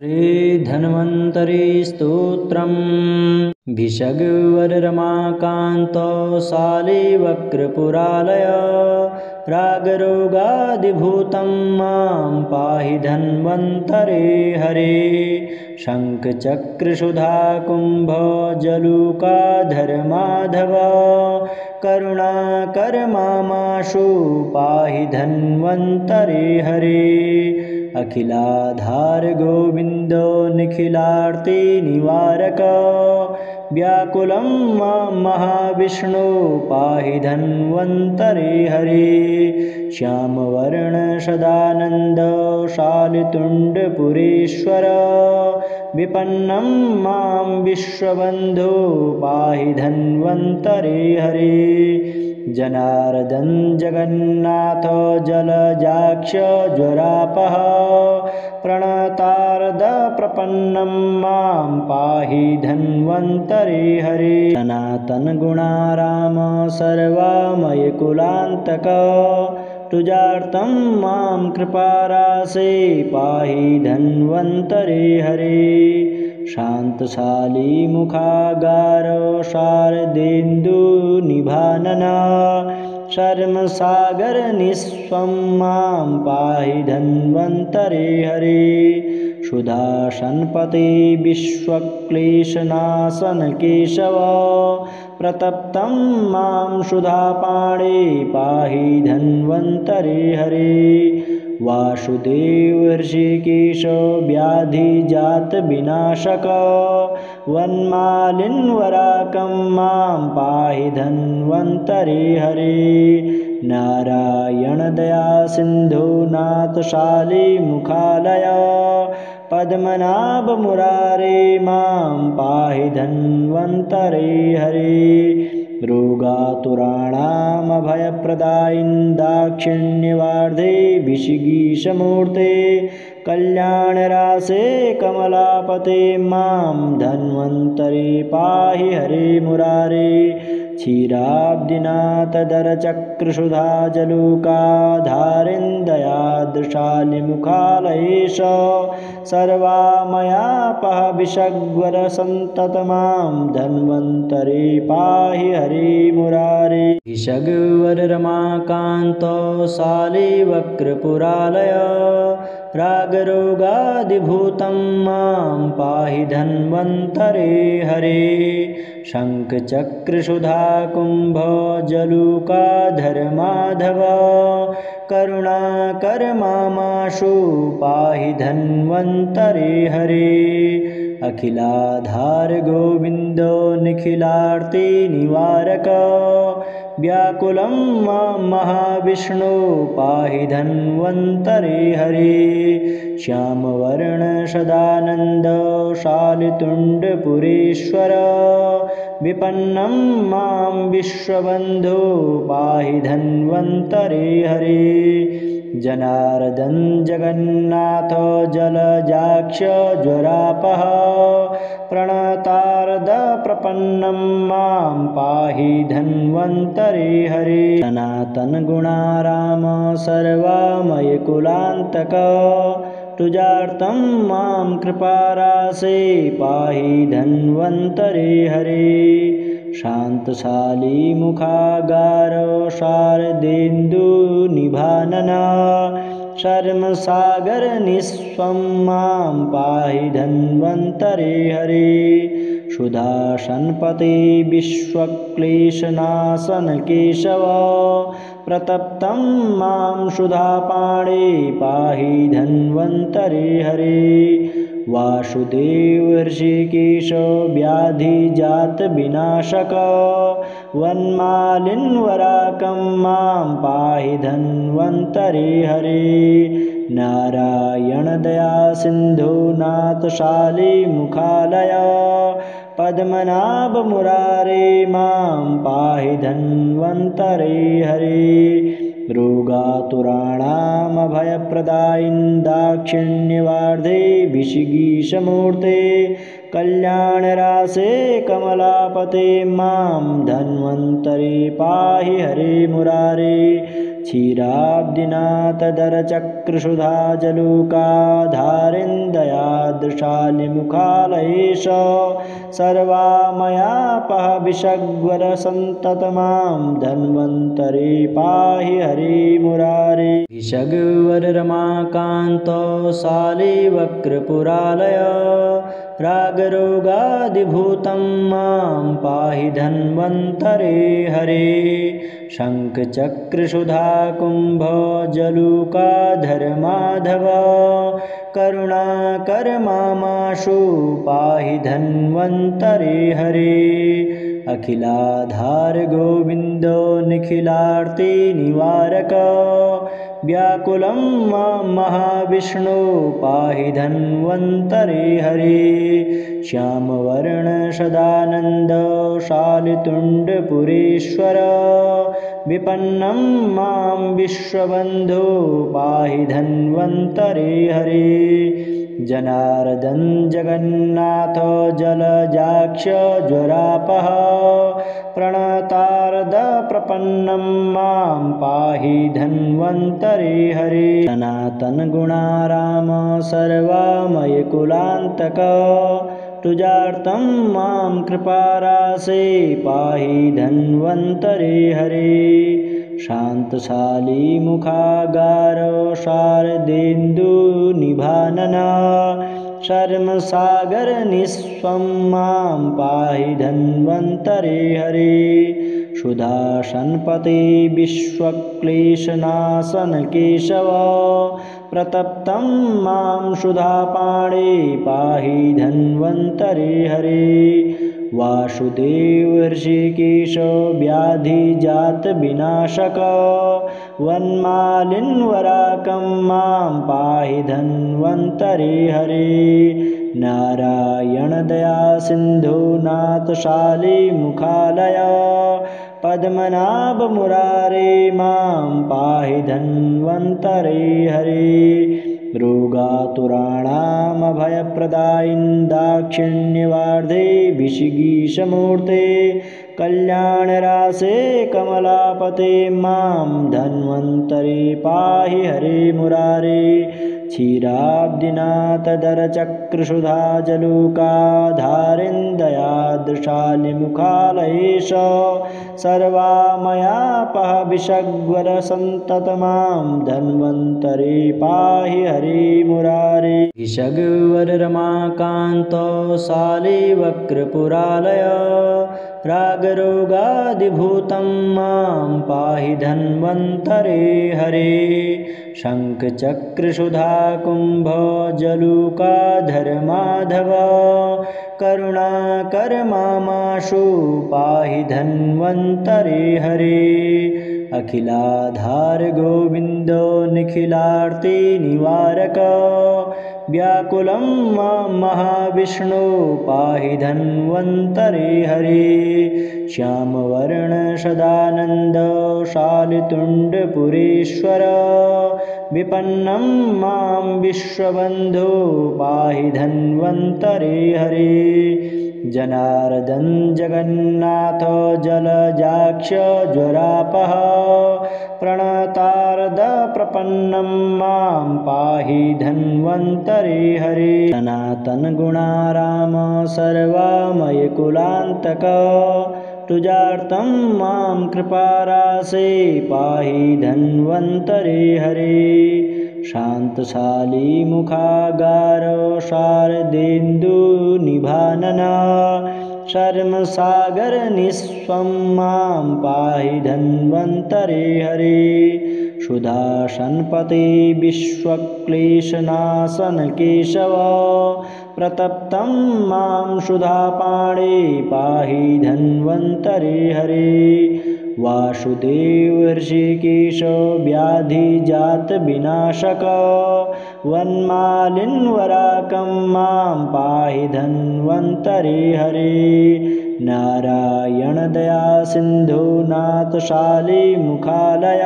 श्रीधन्वन्तरी स्तोत्रम् भिषग्वररमाकान्तो शालीवक्रपुरालय रागरोगादिभूतं मां पाहि धन्वन्तरे हरे। शङ्खचक्रसुधाकुम्भजलूकाधर माधव करुणाकर मामाशु पाहि धन्वन्तरे हरे। अखिलाधार गोविन्दो निखिलार्ति निवारक व्याकुलं मां महाविष्णु पाहि धन्वन्तरे हरे। श्यामवर्ण सदानन्द शालितुण्डपुरेश्वर विपन्नं मां विश्वबन्धो पाहि धन्वन्तरे हरे। जनार्दन जगन्नाथ जलजाक्ष ज्वरापः प्रणतार्द प्रपन्नं मां पाहि धन्वन्तरे हरे। सनातन गुणाराम सर्वामय कुलान्तक तुजार्तं मां कृपारासे पाहि धन्वन्तरे हरे। शान्तशाली मुखागार शारदेन्दुनिभानन शर्मसागर निस्वं मां पाहि धन्वन्तरे हरे। सुधासनपते विश्वक्लेशनाशन केशव प्रतप्तं मां सुधापाणे पाहि धन्वन्तरे हरे। वासुदेव ऋषिकेश व्याधिजातविनाशक वन्मालिन्वराकं मां पाहि धन्वन्तरे हरे। नारायण दया सिन्धु नाथ शालीमुखालय पद्मनाभ मुरारे मां पाहि धन्वन्तरे हरे। रोगातुराणामभयप्रदायिन् दाक्षिण्यवार्धे विषगीशमूर्ते कल्याणरासे कमलापते मां धन्वन्तरे पाहि हरे मुरारे। क्षीराब्धिनाथ दरचक्रसुधा जलूकाधारेन्दयादृशालिमुखालयेश सर्वामयापः विषग्वर सन्तत मां धन्वन्तरे पाहि हरे मुरारे। विषग्वररमाकान्तो शालीवक्रपुरालय रागरोगादिभूतं मां पाहि धन्वन्तरे हरे। शङ्खचक्रसुधाकुम्भजलूकाधर माधव करुणाकर मामाशु पाहि धन्वन्तरे हरे। अखिलाधार गोविन्दो निखिलार्ति निवारक व्याकुलं मां महाविष्णु पाहि धन्वन्तरे हरे। श्यामवर्ण सदानन्द शालितुण्डपुरेश्वर विपन्नं मां विश्वबन्धो पाहि धन्वन्तरे हरे। जनार्दन जगन्नाथ जलजाक्ष ज्वरापः प्रणतार्द प्रपन्नं मां पाहि धन्वन्तरे हरे। सनातन गुणाराम सर्वामय कुलान्तक तुजार्तं मां कृपारासे पाहि धन्वन्तरे हरे। शान्तशाली मुखागार शारदेन्दुनिभानन शर्मसागर निस्वं मां पाहि धन्वन्तरे हरे। सुधासनपते विश्वक्लेशनाशन केशव प्रतप्तं मां सुधापाणे पाहि धन्वन्तरे हरे। वासुदेव ऋषिकेश व्याधिजातविनाशक वन्मालिन्वराकं मां पाहि धन्वन्तरे हरे। नारायण दया सिन्धु नाथ शालीमुखालय पद्मनाभ मुरारे मां पाहि धन्वन्तरे हरे। रोगातुराणामभयप्रदायिन् दाक्षिण्यवार्धे विषगीशमूर्ते कल्याणरासे कमलापते मां धन्वन्तरे पाहि हरे मुरारे। क्षीराब्धिनाथदरचक्रसुधा जलूकाधारिन्दयादृशालिमुखालयेश सर्वामयापः विषग्वरसन्ततमां धन्वन्तरे पाहि हरे मुरारे। विषग्वररमाकान्तो शालिवक्रपुरालय रागरोगादिभूतं मां पाहि धन्वन्तरे हरे। शङ्खचक्रसुधा कुम्भजलूकाधर माधव करुणाकर मामाशु पाहि धन्वन्तरे हरे। अखिलाधार गोविन्दो निखिलार्ति निवारक व्याकुलं मां महाविष्णु पाहि धन्वन्तरे हरे। श्यामवर्ण सदानन्द शालितुण्डपुरेश्वर विपन्नं मां विश्वबन्धो पाहि धन्वन्तरे हरे। जनार्दन जगन्नाथ जलजाक्ष ज्वरापः प्रणतार्द प्रपन्नं मां पाहि धन्वन्तरे हरे। सनातन गुणाराम सर्वामय कुलान्तक तुजार्तं मां कृपारासे पाहि धन्वन्तरे हरे। शान्तशाली मुखागार शारदेन्दुनिभानन शर्मसागर निस्वं मां पाहि धन्वन्तरे हरे। सुधासनपते विश्वक्लेशनाशन केशव प्रतप्तं मां सुधापाणे पाहि धन्वन्तरे हरे। वासुदेव ऋषिकेश व्याधिजातविनाशक वन्मालिन्वराकं मां पाहि धन्वन्तरे हरे। नारायण दया सिन्धु नाथ शालिमुखालय पद्मनाभ मुरारे मां पाहि धन्वन्तरे हरे। रोगातुराणामभयप्रदायिन् दाक्षिण्यवार्धे विषगीशमूर्ते कल्याणरासे कमलापते मां धन्वन्तरे पाहि हरे मुरारे। क्षीराब्धिनाथदरचक्रसुधा जलूकाधारिन्दयादृशालिमुखालयेश सर्वामयापः विषग्वरसन्ततमां धन्वन्तरे पाहि हरे मुरारे। विषग्वररमाकान्तो शालिवक्रपुरालय रागरोगादिभूतं मां पाहि धन्वन्तरे हरे। शङ्खचक्रसुधा कुम्भजलूकाधर माधव करुणाकर मामाशु पाहि धन्वन्तरे हरे। अखिलाधार गोविन्दो निखिलार्ति निवारक व्याकुलं मां महाविष्णु पाहि धन्वन्तरे हरे। श्यामवर्ण सदानन्द शालितुण्डपुरेश्वर विपन्नं मां विश्वबन्धो पाहि धन्वन्तरे हरे। जनार्दन जगन्नाथ जलजाक्ष ज्वरापः प्रणतार्द प्रपन्नं मां पाहि धन्वन्तरे हरे। सनातन गुणाराम सर्वामय कुलान्तक तुजार्तं मां कृपारासे पाहि धन्वन्तरे हरे। शान्तशाली मुखागार शारदेन्दुनिभानन शर्मसागर निस्वं मां पाहि धन्वन्तरे हरे। सुधासनपते विश्वक्लेशनाशन केशव प्रतप्तं मां सुधापाणे पाहि धन्वन्तरे हरे। वासुदेव ऋषिकेश व्याधिजातविनाशक वन्मालिन्वराकं मां पाहि धन्वन्तरे हरे। नारायण दया सिन्धु नाथ शालिमुखालय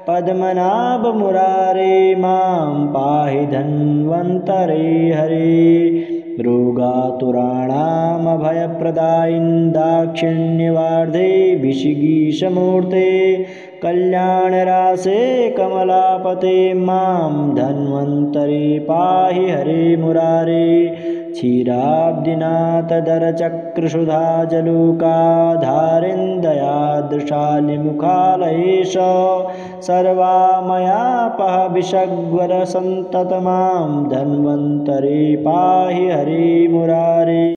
पद्मनाभ मुरारे मां पाहि धन्वन्तरे हरे। रोगातुराणामभयप्रदायिन् दाक्षिण्यवार्धे विषगीशमूर्ते कल्याणरासे कमलापते मां धन्वन्तरि पाहि हरे मुरारे क्षीराब्दिनाथदरचक्रुषुधाजलूकाधारिन्दयादृशालिमुखालयेश सर्वामयापः विषग्वरसन्ततमां धन्वन्तरि पाहि हरे मुरारे।